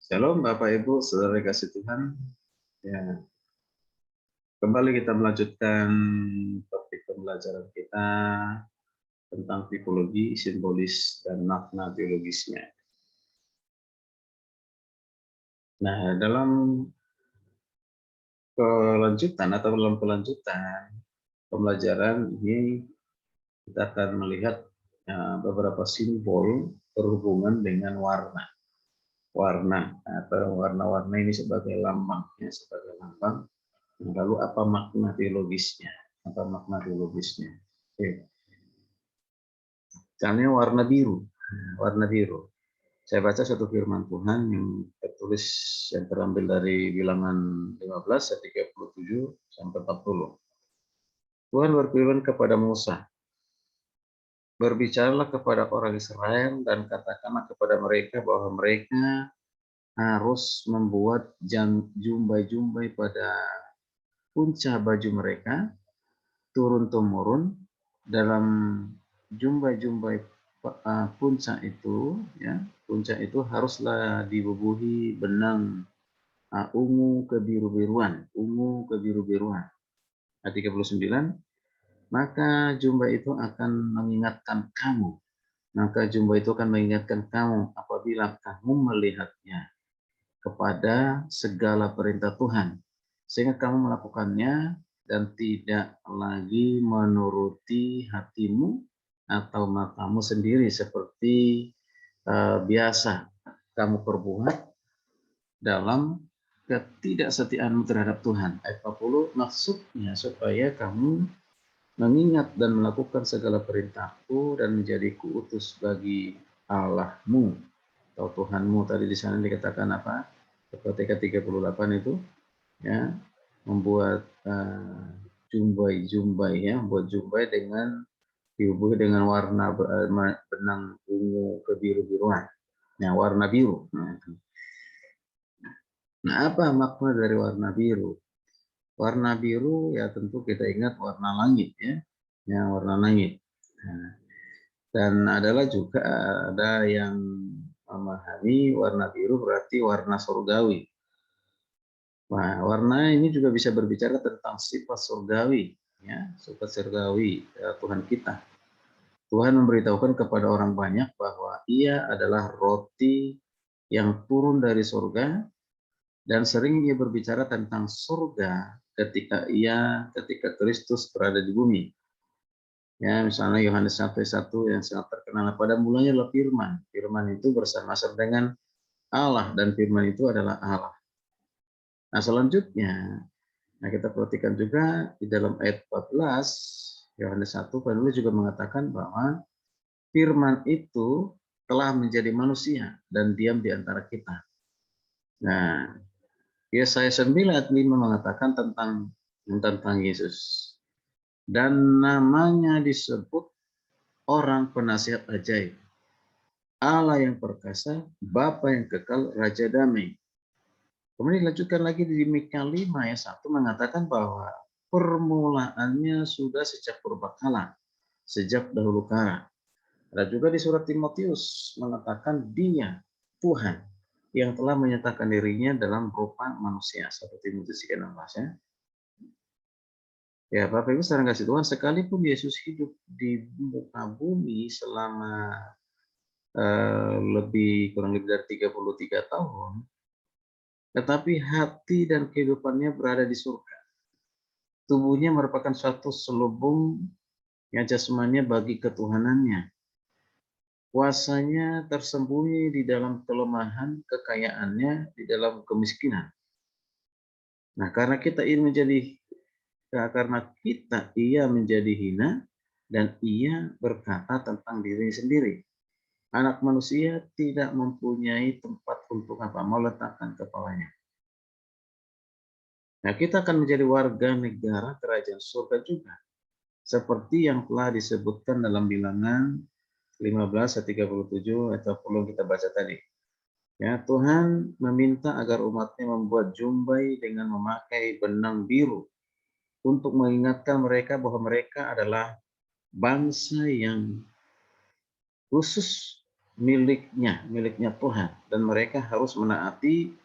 Shalom Bapak Ibu, saudara kasih Tuhan. Ya, kembali kita melanjutkan topik pembelajaran kita tentang tipologi, simbolis, dan makna teologisnya. Nah, dalam kelanjutan pembelajaran ini kita akan melihat beberapa simbol berhubungan dengan warna. Warna atau warna-warna ini sebagai lambang, Lalu apa makna teologisnya? Oke. Misalnya warna biru. Warna biru. Saya baca satu firman Tuhan yang tertulis yang terambil dari Bilangan 15 ayat 37 sampai 40. Tuhan berfirman kepada Musa, "Berbicaralah kepada orang Israel dan katakanlah kepada mereka bahwa mereka harus membuat jumbai-jumbai pada punca baju mereka turun-temurun. Dalam jumbai-jumbai punca itu haruslah dibubuhi benang ungu kebiru-biruan. Ayat 39, maka jumbai itu akan mengingatkan kamu apabila kamu melihatnya kepada segala perintah Tuhan, sehingga kamu melakukannya dan tidak lagi menuruti hatimu atau matamu sendiri seperti biasa kamu perbuat dalam ketidaksetiaanmu terhadap Tuhan." Ayat 40, maksudnya supaya kamu mengingat dan melakukan segala perintahku dan menjadi kuutus bagi Allahmu atau Tuhanmu. Tadi di sana dikatakan apa? Ketika 38 itu ya, membuat membuat jumbai dengan dibubuhi dengan warna benang ungu kebiru-biruan. Nah, warna biru. Nah, apa makna dari warna biru? Warna biru ya tentu kita ingat warna langit ya. Ya, warna langit. Nah, dan ada yang memahami warna biru berarti warna surgawi. Nah, warna ini juga bisa berbicara tentang sifat surgawi, ya, sifat surgawi Tuhan kita. Tuhan memberitahukan kepada orang banyak bahwa Ia adalah roti yang turun dari surga, dan sering Ia berbicara tentang surga ketika Kristus berada di bumi. Ya, misalnya Yohanes 1:1 yang sangat terkenal, pada mulanya adalah firman. Firman itu bersama-sama dengan Allah dan firman itu adalah Allah. Nah, selanjutnya kita perhatikan juga di dalam ayat 14 Yohanes 1, penulis juga mengatakan bahwa firman itu telah menjadi manusia dan diam di antara kita. Nah, Yesaya 9 ayat 5 mengatakan tentang Yesus. Dan namanya disebut orang penasihat ajaib, Allah yang perkasa, Bapa yang kekal, Raja damai. Kemudian dilanjutkan lagi di Mika 5 ayat 1 mengatakan bahwa permulaannya sudah sejak purbakala, sejak dahulu kala. Ada juga di surat Timotius mengatakan Dia, Tuhan, yang telah menyatakan dirinya dalam rupa manusia. 1 Timotius 3:16 ya. Ya, Bapak Ibu saudara kasih Tuhan, sekalipun Yesus hidup di muka bumi selama kurang lebih dari 33 tahun, tetapi hati dan kehidupannya berada di surga. Tubuhnya merupakan suatu selubung yang jasmaninya bagi ketuhanannya. Kuasanya tersembunyi di dalam kelemahan, kekayaannya di dalam kemiskinan. Nah, karena ia menjadi hina dan ia berkata tentang diri sendiri, anak manusia tidak mempunyai tempat untuk meletakkan kepalanya. Nah, kita akan menjadi warga negara kerajaan surga juga, seperti yang telah disebutkan dalam Bilangan 15 ayat 37 atau 40 kita baca tadi. Ya, Tuhan meminta agar umatnya membuat jumbai dengan memakai benang biru untuk mengingatkan mereka bahwa mereka adalah bangsa yang khusus miliknya Tuhan, dan mereka harus menaati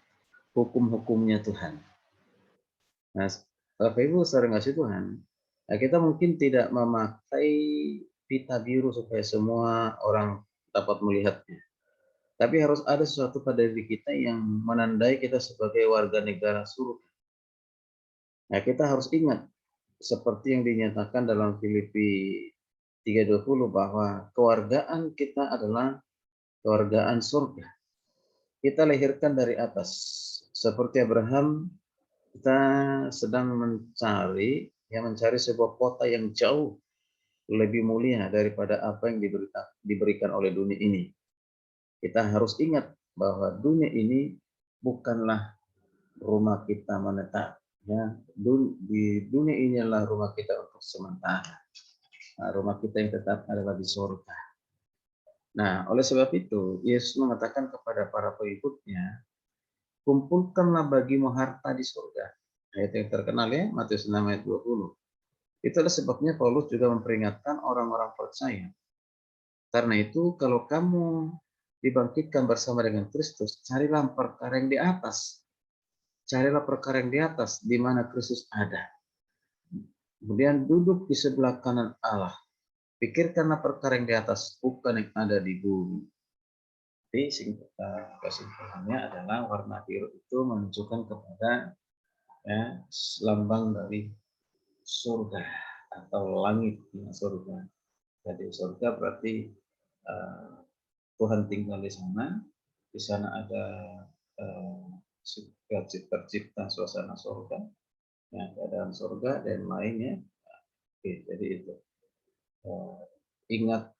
hukum-hukumnya Tuhan. Nah, Bapak Ibu saudara kasih Tuhan, nah kita mungkin tidak memakai pita biru supaya semua orang dapat melihatnya. Tapi harus ada sesuatu pada diri kita yang menandai kita sebagai warga negara surga. Nah, kita harus ingat seperti yang dinyatakan dalam Filipi 3:20 bahwa kewargaan kita adalah kewargaan surga. Kita lahirkan dari atas. Seperti Abraham, kita sedang mencari sebuah kota yang jauh lebih mulia daripada apa yang diberikan oleh dunia ini. Kita harus ingat bahwa dunia ini bukanlah rumah kita menetap. Ya, di dunia ini adalah rumah kita untuk sementara. Nah, rumah kita yang tetap adalah di surga. Nah, oleh sebab itu, Yesus mengatakan kepada para pengikutnya, kumpulkanlah bagimu harta di surga. Ayat yang terkenal ya, Matius 6 ayat 20. Itulah sebabnya Paulus juga memperingatkan orang-orang percaya. Karena itu, kalau kamu dibangkitkan bersama dengan Kristus, carilah perkara yang di atas. Carilah perkara yang di atas, di mana Kristus ada. Kemudian duduk di sebelah kanan Allah. Pikirkanlah perkara yang di atas, bukan yang ada di bumi. Jadi kesimpulannya adalah warna biru itu menunjukkan kepada ya, lambang dari surga atau langit surga. Jadi surga berarti Tuhan tinggal di sana. Di sana ada tercipta suasana surga, ya, keadaan surga dan lainnya. Oke, jadi itu ingat.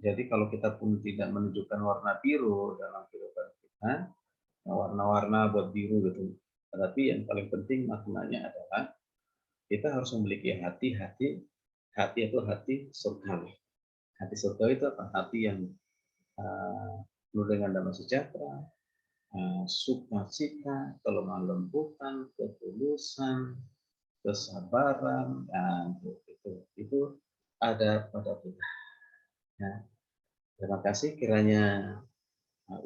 Jadi kalau kita pun tidak menunjukkan warna biru dalam kehidupan kita, warna-warna buat biru gitu. Tetapi yang paling penting maknanya adalah kita harus memiliki hati itu hati surgawi. Hati surgawi itu apa? Hati yang penuh dengan damai sejahtera, sukacita, kelemah lembutan, ketulusan, kesabaran, dan itu ada pada kita. Ya. Terima kasih, kiranya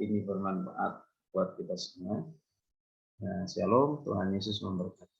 ini bermanfaat buat kita semua. Shalom, Tuhan Yesus memberkati.